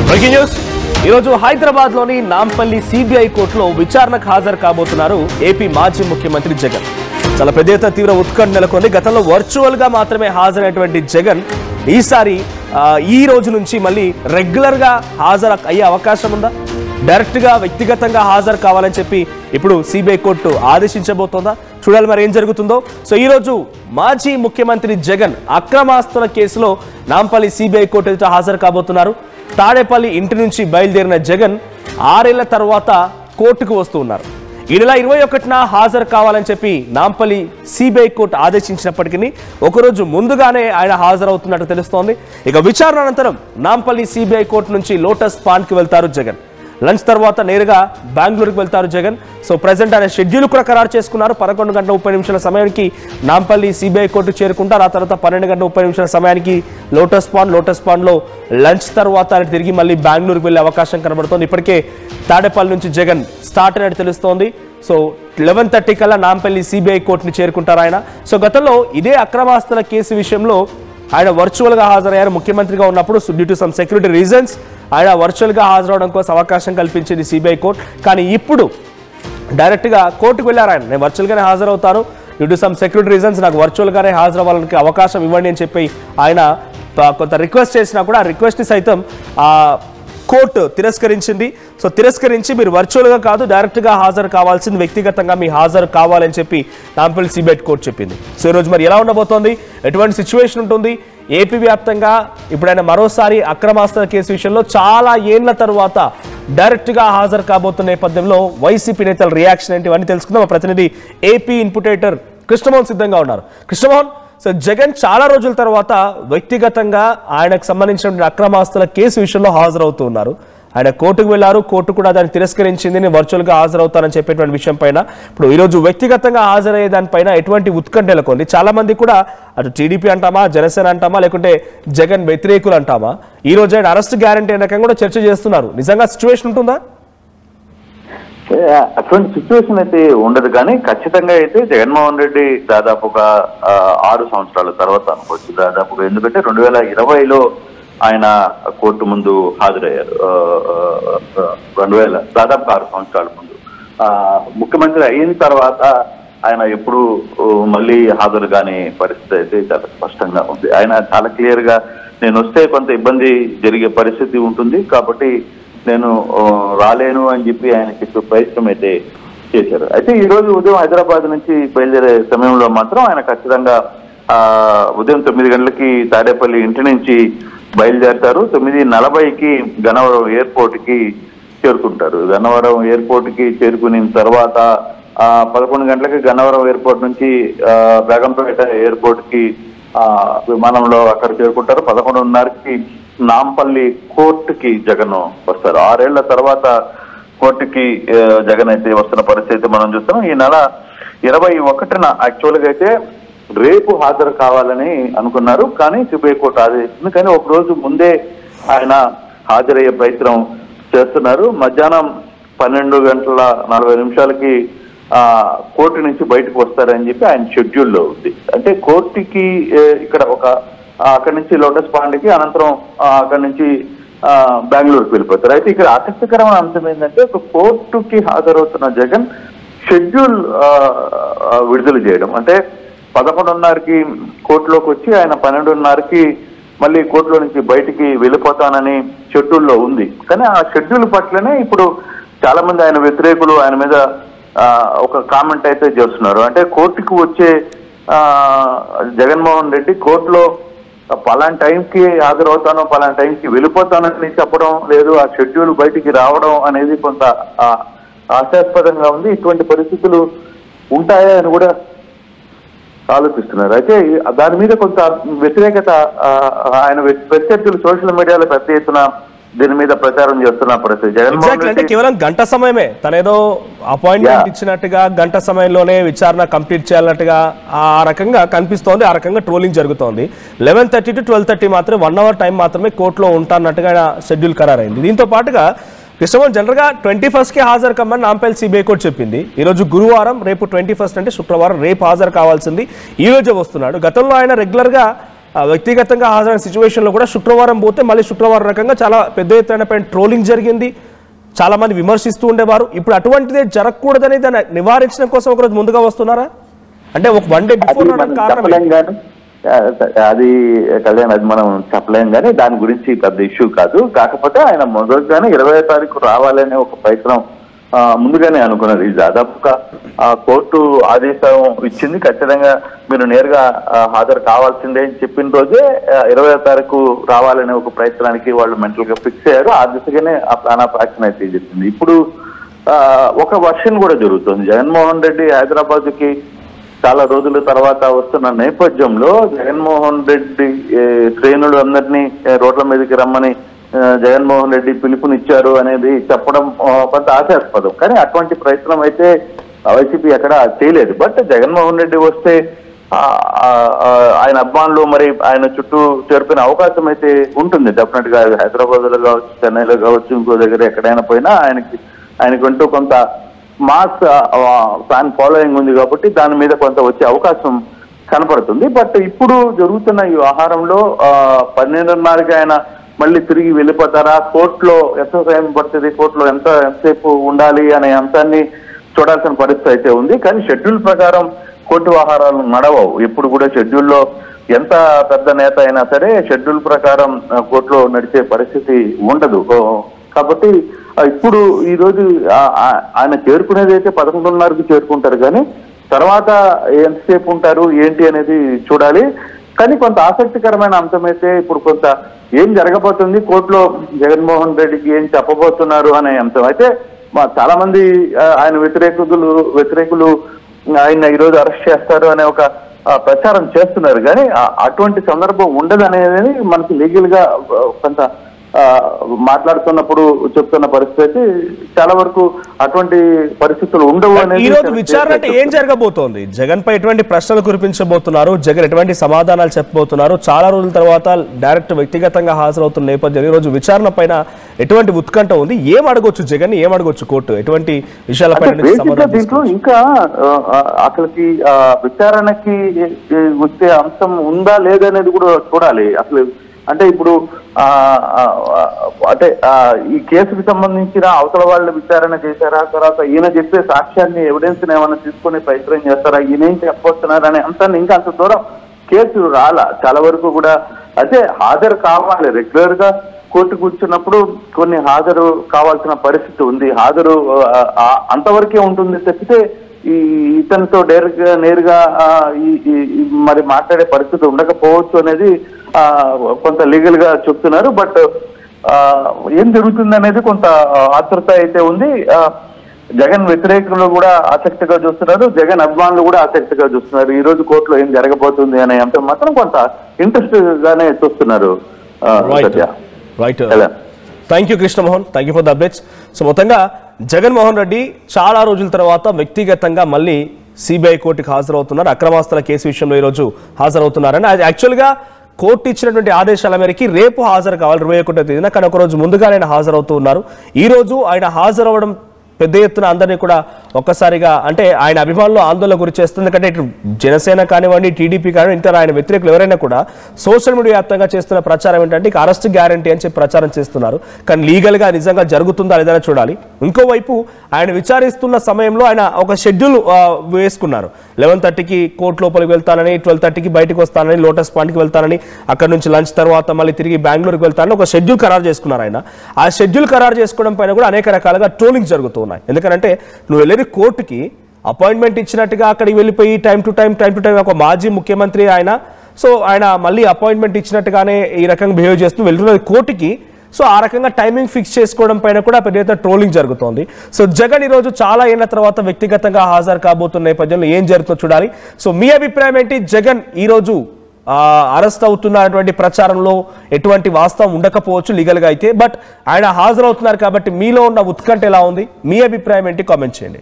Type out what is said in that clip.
Breaking news ఈరోజు హైదరాబాద్ లోని Nampally CBI కోర్టులో విచారణకు హాజరు కాబోతున్నారు ఏపీ మాజీ ముఖ్యమంత్రి జగన్. చాలా పెద్ద ఎత్తున తీవ్ర ఉత్కంఠ నెలకొంది. గతంలో వర్చువల్ గా మాత్రమే హాజరైనటువంటి జగన్ ఈసారి ఈ రోజు నుంచి మళ్ళీ రెగ్యులర్ గా హాజరు అయ్యే అవకాశం ఉందా? డైరెక్ట్ గా వ్యక్తిగతంగా హాజరు కావాలని చెప్పి ఇప్పుడు సిబిఐ కోర్టు ఆదేశించబోతోందా? చూడాలి మరి ఏం జరుగుతుందో. సో ఈ రోజు మాజీ ముఖ్యమంత్రి జగన్ అక్రమాస్తుల కేసులో నాంపల్లి సిబిఐ కోర్టు ఎదుట హాజరు కాబోతున్నారు. తాడేపల్లి ఇంటి నుంచి బయలుదేరిన జగన్ 6 ఏళ్ల తర్వాత కోర్టుకు వస్తూ ఉన్నారు. ఈ నెల 21న హాజరు కావాలని చెప్పి నాంపల్లి సిబిఐ కోర్టు ఆదేశించినప్పటికీ ఒకరోజు ముందుగానే ఆయన హాజరవుతున్నట్టు తెలుస్తోంది. ఇక విచారణ అనంతరం నాంపల్లి సిబిఐ కోర్టు నుంచి లోటస్ పాండ్కి వెళ్తారు జగన్. లంచ్ తర్వాత నేరుగా బెంగళూరుకు వెళ్తారు జగన్. సో ప్రెసెంట్ ఆయన షెడ్యూల్ కూడా ఖరారు చేసుకున్నారు. 11:30 సమయానికి నాంపల్లి సిబిఐ కోర్టు చేరుకుంటారు. ఆ తర్వాత 12:30 సమయానికి లోటస్ పాండ్లో లంచ్ తర్వాత ఆయన తిరిగి మళ్ళీ బెంగళూరుకు వెళ్ళే అవకాశం కనబడుతోంది. ఇప్పటికే తాడేపల్లి నుంచి జగన్ స్టార్ట్ అయినట్టు తెలుస్తోంది. సో 11:30 కల్లా నాంపల్లి సిబిఐ కోర్టుని చేరుకుంటారు ఆయన. సో గతంలో ఇదే అక్రమాస్తుల కేసు విషయంలో ఆయన వర్చువల్ గా హాజరయ్యారు. ముఖ్యమంత్రిగా ఉన్నప్పుడు due to some security reasons ఆయన వర్చువల్ గా హాజరవడం కోసం అవకాశం కల్పించింది సిబిఐ కోర్టు. కానీ ఇప్పుడు డైరెక్ట్ గా కోర్టుకు వెళ్ళారు ఆయన. నేను వర్చువల్ గానే హాజరవుతాను, due to some security reasons నాకు వర్చువల్ గానే హాజరవ్వాలని అవకాశం ఇవ్వండి అని చెప్పి ఆయన కొంత రిక్వెస్ట్ చేసినా కూడా ఆ రిక్వెస్ట్ ని సైతం కోర్టు తిరస్కరించింది. సో తిరస్కరించి మీరు వర్చువల్గా కాదు డైరెక్ట్గా హాజరు కావాల్సింది, వ్యక్తిగతంగా మీ హాజరు కావాలని చెప్పి నాంపల్లి సిబిఐ కోర్టు చెప్పింది. సో ఈరోజు మరి ఎలా ఉండబోతోంది, ఎటువంటి సిచ్యువేషన్ ఉంటుంది, ఏపీ వ్యాప్తంగా ఇప్పుడైనా మరోసారి అక్రమాస్తుల కేసు విషయంలో చాలా ఏళ్ల తర్వాత డైరెక్ట్గా హాజరు కాబోతున్న నేపథ్యంలో వైసీపీ నేతల రియాక్షన్ ఏంటి ఇవన్నీ తెలుసుకుందాం. మా ప్రతినిధి ఏపీ ఇన్పుటేటర్ కృష్ణమోహన్ సిద్ధంగా ఉన్నారు. కృష్ణమోహన్, సో జగన్ చాలా రోజుల తర్వాత వ్యక్తిగతంగా ఆయనకు సంబంధించిన అక్రమాస్తుల కేసు విషయంలో హాజరవుతూ ఉన్నారు. ఆయన కోర్టుకు వెళ్లారు, కోర్టు కూడా దాన్ని తిరస్కరించింది, నేను వర్చువల్గా హాజరవుతానని చెప్పేటువంటి విషయం పైన ఇప్పుడు ఈరోజు వ్యక్తిగతంగా హాజరయ్యే దానిపైన ఎటువంటి ఉత్కంఠ నెలకొంది. చాలా మంది కూడా అటు టీడీపీ అంటామా, జనసేన అంటామా, లేకుంటే జగన్ వ్యతిరేకులు అంటామా, ఈ రోజు ఆయన అరెస్ట్ గ్యారంటీ అనే కూడా చర్చ చేస్తున్నారు. నిజంగా సిచ్యువేషన్ ఉంటుందా? అటువంటి సిచ్యువేషన్ అయితే ఉండదు, కానీ ఖచ్చితంగా అయితే జగన్మోహన్ రెడ్డి దాదాపుగా 6 సంవత్సరాల తర్వాత అనుకోవచ్చు దాదాపుగా. ఎందుకంటే 2020లో ఆయన కోర్టు ముందు హాజరయ్యారు. 2000 దాదాపు 6 సంవత్సరాల ముందు ముఖ్యమంత్రి అయిన తర్వాత ఆయన ఎప్పుడు మళ్ళీ హాజరు కాని పరిస్థితి అయితే చాలా స్పష్టంగా ఉంది. ఆయన చాలా క్లియర్ గా నేను వస్తే కొంత ఇబ్బంది జరిగే పరిస్థితి ఉంటుంది కాబట్టి నేను రాలేను అని చెప్పి ఆయన చెప్పే ప్రయత్నం అయితే చేశారు. అయితే ఈ రోజు ఉదయం హైదరాబాద్ నుంచి బయలుదేరే సమయంలో మాత్రం ఆయన ఖచ్చితంగా ఉదయం 9 గంటలకి తాడేపల్లి ఇంటి నుంచి బయలుదేరతారు. 9:40కి గన్నవరం ఎయిర్పోర్ట్ కి చేరుకుంటారు. గన్నవరం ఎయిర్పోర్ట్ కి చేరుకున్న తర్వాత 11 గంటలకి గన్నవరం ఎయిర్పోర్ట్ నుంచి బేగంపేట ఎయిర్పోర్ట్ కి విమానంలో అక్కడ చేరుకుంటారు. 11:30కి నాంపల్లి కోర్టుకి జగన్ వస్తారు. 6 ఏళ్ల తర్వాత కోర్టుకి జగన్ అయితే వస్తున్న పరిస్థితి మనం చూస్తాం. ఈ నెల 21న యాక్చువల్గా అయితే రేపు హాజరు కావాలని అనుకున్నారు, కానీ సిబిఐ కోర్టు ఆదేశించింది. కానీ ఒక రోజు ముందే ఆయన హాజరయ్యే ప్రయత్నం చేస్తున్నారు. మధ్యాహ్నం 12:40 కోర్టు నుంచి బయటకు వస్తారని చెప్పి ఆయన షెడ్యూల్లో ఉంది. అంటే కోర్టుకి ఇక్కడ అక్కడి నుంచి లోటస్ పాండ్కి, అనంతరం అక్కడి నుంచి బెంగళూరుకి వెళ్ళిపోతారు. అయితే ఇక్కడ ఆసక్తికరమైన అంశం ఏంటంటే ఒక కోర్టుకి హాజరవుతున్న జగన్ షెడ్యూల్ విడుదల చేయడం. అంటే 11:30కి కోర్టులోకి వచ్చి ఆయన 12:30కి మళ్ళీ కోర్టులో నుంచి బయటికి వెళ్ళిపోతానని షెడ్యూల్లో ఉంది. కానీ ఆ షెడ్యూల్ పట్లనే ఇప్పుడు చాలా మంది ఆయన వ్యతిరేకులు ఆయన మీద ఒక కామెంట్ అయితే చేస్తున్నారు. అంటే కోర్టుకు వచ్చే జగన్మోహన్ రెడ్డి కోర్టులో పలానా టైంకి హాజరవుతాను, పలానా టైంకి వెళ్ళిపోతానని చెప్పడం లేదు, ఆ షెడ్యూల్ బయటికి రావడం అనేది కొంత హాస్యాస్పదంగా ఉంది. ఇటువంటి పరిస్థితులు ఉంటాయా అని కూడా ఆలోచిస్తున్నారు. అయితే దాని మీద కొంత వ్యతిరేకత ఆయన ప్రత్యర్థులు సోషల్ మీడియాలో పెద్ద ఎత్తున దీని మీద ప్రచారం చేస్తున్న పరిస్థితి. జగన్మోహన్ రెడ్డి కేవలం గంట సమయమే, తనేదో అపాయింట్మెంట్ ఇచ్చినట్టుగా గంట సమయంలోనే విచారణ కంప్లీట్ చేయాలన్నట్టుగా ఆ రకంగా కనిపిస్తోంది. ఆ రకంగా ట్రోలింగ్ జరుగుతోంది. 11:30 to 12:30 మాత్రమే 1 hour టైం మాత్రమే కోర్టులో ఉంటానట్టుగా షెడ్యూల్ ఖరారైంది. దీంతో పాటుగా కృష్ణమోహన్ జనరల్గా 21కి హాజరు కమ్మని నాంపల్లి సిబిఐ కోర్టు చెప్పింది. ఈరోజు గురువారం, రేపు 21 అంటే శుక్రవారం, రేపు హాజరు కావాల్సింది ఈ రోజే వస్తున్నాడు. గతంలో ఆయన రెగ్యులర్గా వ్యక్తిగతంగా హాజరైన సిచ్యువేషన్లో కూడా శుక్రవారం పోతే మళ్ళీ శుక్రవారం రకంగా చాలా పెద్ద ఎత్తున పైన ట్రోలింగ్ జరిగింది, చాలా మంది విమర్శిస్తూ ఉండేవారు. ఇప్పుడు అటువంటిదే జరగకూడదని దాన్ని నివారించడం కోసం ఒకరోజు ముందుగా వస్తున్నారా? అంటే ఒక వన్ డే బిఫోర్ కారణం అది కళ్యాణ్, అది మనం చెప్పలేం కానీ దాని గురించి పెద్ద ఇష్యూ కాదు. కాకపోతే ఆయన మొదలుగానే 20వ తారీఖు రావాలనే ఒక ప్రయత్నం ముందుగానే అనుకున్నది. దాదాపుగా కోర్టు ఆదేశం ఇచ్చింది, ఖచ్చితంగా మీరు నేరుగా హాజరు కావాల్సిందే అని చెప్పిన రోజే 20వ తారీఖు రావాలనే ఒక ప్రయత్నానికి వాళ్ళు మెంటల్ గా ఫిక్స్ అయ్యారు. ఆ దిశగానే ఆ ప్లాన్ ఆఫ్ యాక్షన్ అయితే చెప్పింది. ఇప్పుడు ఒక వర్షన్ కూడా జరుగుతుంది. జగన్మోహన్ రెడ్డి హైదరాబాద్ కి చాలా రోజుల తర్వాత వస్తున్న నేపథ్యంలో జగన్మోహన్ రెడ్డి శ్రేణులు అందరినీ రోడ్ల మీదకి రమ్మని జగన్మోహన్ రెడ్డి పిలుపునిచ్చారు అనేది చెప్పడం కొంత ఆశాస్పదం. కానీ అటువంటి ప్రయత్నం అయితే వైసీపీ ఎక్కడ చేయలేదు. బట్ జగన్మోహన్ రెడ్డి వస్తే ఆయన అభిమానులు మరి ఆయన చుట్టూ చేరుకునే అవకాశం అయితే ఉంటుంది డెఫినెట్ గా. హైదరాబాద్ లో కావచ్చు, చెన్నైలో కావచ్చు, ఇంకో దగ్గర ఎక్కడైనా పోయినా ఆయనకంటూ కొంత మాస్ ఫ్యాన్ ఫాలోయింగ్ ఉంది కాబట్టి దాని మీద కొంత వచ్చే అవకాశం కనపడుతుంది. బట్ ఇప్పుడు జరుగుతున్న ఈ వ్యవహారంలో 12:30కి ఆయన మళ్ళీ తిరిగి వెళ్ళిపోతారా, కోర్టులో ఎంత సమయం పడుతుంది, కోర్టులో ఎంతసేపు ఉండాలి అనే అంశాన్ని చూడాల్సిన పరిస్థితి అయితే ఉంది. కానీ షెడ్యూల్ ప్రకారం కోర్టు వ్యవహారాలు నడవవు. ఎప్పుడు కూడా షెడ్యూల్లో ఎంత పెద్ద నేత అయినా సరే షెడ్యూల్ ప్రకారం కోర్టులో నడిచే పరిస్థితి ఉండదు. కాబట్టి ఇప్పుడు ఈ రోజు ఆయన చేరుకునేది అయితే 11:30కి చేరుకుంటారు, కానీ తర్వాత ఎంతసేపు ఉంటారు ఏంటి అనేది చూడాలి. కానీ కొంత ఆసక్తికరమైన అంశం అయితే ఇప్పుడు కొంత ఏం జరగబోతుంది, కోర్టులో జగన్మోహన్ రెడ్డికి ఏం చెప్పబోతున్నారు అనే అంశం అయితే చాలా మంది ఆయన వ్యతిరేకులు ఆయన ఈరోజు అరెస్ట్ చేస్తారు అనే ఒక ప్రచారం చేస్తున్నారు. కానీ అటువంటి సందర్భం ఉండదు అనేది మనకి లీగల్ గా కొంత మాట్లాడుతున్నప్పుడు చెప్తున్న పరిస్థితి చాలా వరకు అటువంటి పరిస్థితులు ఉండవు అనేది. ఈ రోజు విచారణ అంటే ఏం జరగబోతోంది? జగన్ పై ఎటువంటి ప్రశ్నలు కురిపించబోతున్నారు, జగన్ ఎటువంటి సమాధానాలు చెప్పబోతున్నారు? చాలా రోజుల తర్వాత డైరెక్ట్ వ్యక్తిగతంగా హాజరవుతున్న నేపథ్యంలో ఈ రోజు విచారణ పైన ఎటువంటి ఉత్కంఠ ఉంది? ఏం అడగొచ్చు జగన్, ఏం అడగొచ్చు కోర్టు, ఎటువంటి విషయాలపై? దీంట్లో ఇంకా అసలుకి విచారణకి వచ్చే అంశం ఉందా లేదనేది కూడా చూడాలి. అసలు అంటే ఇప్పుడు అంటే ఈ కేసుకు సంబంధించిన అవతల వాళ్ళు విచారణ చేశారా, తర్వాత ఈయన చెప్పే సాక్ష్యాన్ని ఎవిడెన్స్ ఏమైనా తీసుకునే ప్రయత్నం చేస్తారా, ఈయనేం చెప్పొస్తున్నారు అనే అంశాన్ని ఇంకా అంత దూరం కేసు రాలా. చాలా వరకు కూడా అయితే హాజరు కావాలి, రెగ్యులర్ గా కోర్టు కూర్చున్నప్పుడు కొన్ని హాజరు కావాల్సిన పరిస్థితి ఉంది. హాజరు అంతవరకే ఉంటుంది తప్పితే ఈ ఇతనితో నేరుగా మరి మాట్లాడే పరిస్థితి ఉండకపోవచ్చు అనేది కొంత లీగల్ గా చెప్తున్నారు. బట్ ఏం జరుగుతుంది అనేది కొంత ఆతృత అయితే ఉంది. జగన్ వ్యతిరేకులు కూడా ఆసక్తిగా చూస్తున్నారు, జగన్ అభిమానులు కూడా ఆసక్తిగా చూస్తున్నారు. ఈ రోజు కోర్టులో ఏం జరగబోతుంది అనే అంశం మాత్రం కొంత ఇంట్రెస్ట్ గానే చూస్తున్నారు. Thank you Krishnamohan, thank you for the updates. So మొత్తంగా జగన్మోహన్ రెడ్డి చాలా రోజుల తర్వాత వ్యక్తిగతంగా మళ్ళీ సిబిఐ కోర్టుకు హాజరవుతున్నారు. అక్రమాస్తుల కేసు విషయంలో ఈరోజు హాజరవుతున్నారని అది యాక్చువల్గా కోర్టు ఇచ్చినటువంటి ఆదేశాల మేరకు రేపు హాజరు కావాలి 21వ తేదీన. కానీ ఒకరోజు ముందుగా ఆయన హాజరవుతూ ఉన్నారు. ఈ రోజు ఆయన హాజరవడం పెద్ద ఎత్తున అందరినీ కూడా ఒక్కసారిగా అంటే ఆయన అభిమానులు ఆందోళన గురి చేస్తుంది. ఎందుకంటే ఇటు జనసేన కానివ్వండి, టీడీపీ కానివ్వండి, ఇంకా ఆయన వ్యతిరేకులు ఎవరైనా కూడా సోషల్ మీడియా వ్యాప్తంగా చేస్తున్న ప్రచారం ఏంటంటే ఇక అరెస్ట్ గ్యారంటీ అని చెప్పి ప్రచారం చేస్తున్నారు. కానీ లీగల్ గా నిజంగా జరుగుతుందా లేదని చూడాలి. ఇంకోవైపు ఆయన విచారిస్తున్న సమయంలో ఆయన ఒక షెడ్యూల్ వేసుకున్నారు. 11:30కి కోర్టు లోపలికి వెళ్తానని, 12:30కి బయటకు వస్తానని, లోటస్ పాయింట్కి వెళ్తానని, అక్కడ నుంచి లంచ్ తర్వాత మళ్ళీ తిరిగి బెంగళూరుకి వెళ్తానని ఒక షెడ్యూల్ ఖరారు చేసుకున్నారు. ఆయన ఆ షెడ్యూల్ ఖరారు చేసుకోవడం పైన కూడా అనేక రకాలుగా ట్రోలింగ్ జరుగుతూ ఉన్నాయి. ఎందుకంటే నువ్వు వెళ్ళి కోర్టుకి అపాయింట్మెంట్ ఇచ్చినట్టుగా అక్కడికి వెళ్ళిపోయి టైం టు టైం ఒక మాజీ ముఖ్యమంత్రి ఆయన, సో ఆయన మళ్ళీ అపాయింట్మెంట్ ఇచ్చినట్టుగానే ఈ రకంగా బిహేవ్ చేస్తూ వెళ్తున్నది కోర్టుకి. సో ఆ రకంగా టైమింగ్ ఫిక్స్ చేసుకోవడం పైన కూడా పెద్ద ట్రోలింగ్ జరుగుతోంది. సో జగన్ ఈ రోజు చాలా ఏళ్ల తర్వాత వ్యక్తిగతంగా హాజరు కాబోతున్న నేపథ్యంలో ఏం జరుగుతుందో చూడాలి. సో మీ అభిప్రాయం ఏంటి? జగన్ ఈ రోజు అరెస్ట్ అవుతున్నటువంటి ప్రచారంలో ఎటువంటి వాస్తవం ఉండకపోవచ్చు లీగల్ గా అయితే, బట్ ఆయన హాజరవుతున్నారు కాబట్టి మీలో ఉన్న ఉత్కంఠ ఎలా ఉంది? మీ అభిప్రాయం ఏంటి? కామెంట్ చేయండి.